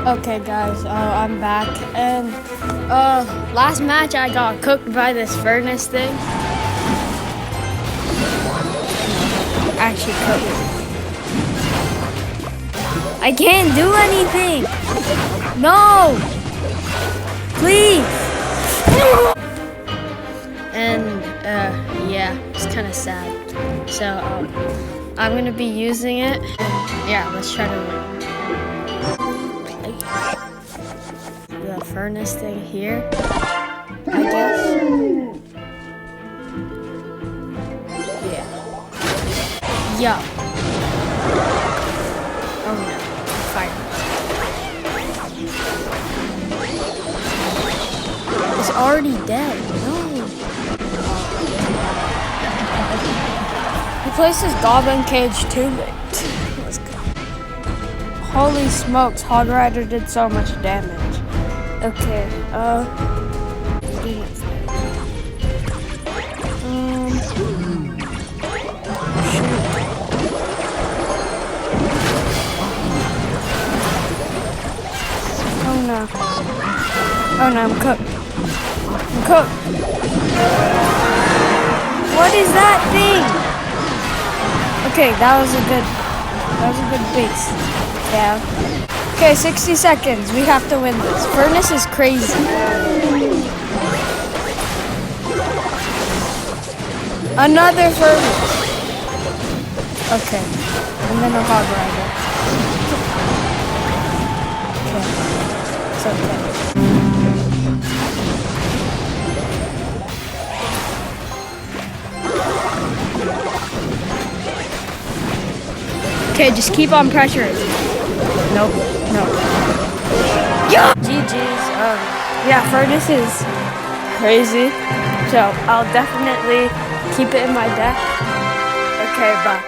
Okay guys, I'm back, and last match I got cooked by this furnace thing. Actually cooked. I can't do anything! No! Please! And yeah, it's kind of sad. So I'm gonna be using it, and yeah, let's try to win. The furnace thing here, I guess. Yeah. Yeah. Oh no. Fire. It's already dead. No. He placed his goblin cage too late. Let's go. Holy smokes, Hog Rider did so much damage. Okay, oh no. Oh no, I'm cooked. I'm cooked. What is that thing? Okay, that was a good base. Yeah. Okay, 60 seconds. We have to win this. Furnace is crazy. Another furnace. Okay. And then a Hog Rider. Okay. It's okay. Okay, just keep on pressuring. Nope. No. Yeah! GG's. Yeah, furnace is crazy. So I'll definitely keep it in my deck. Okay, bye.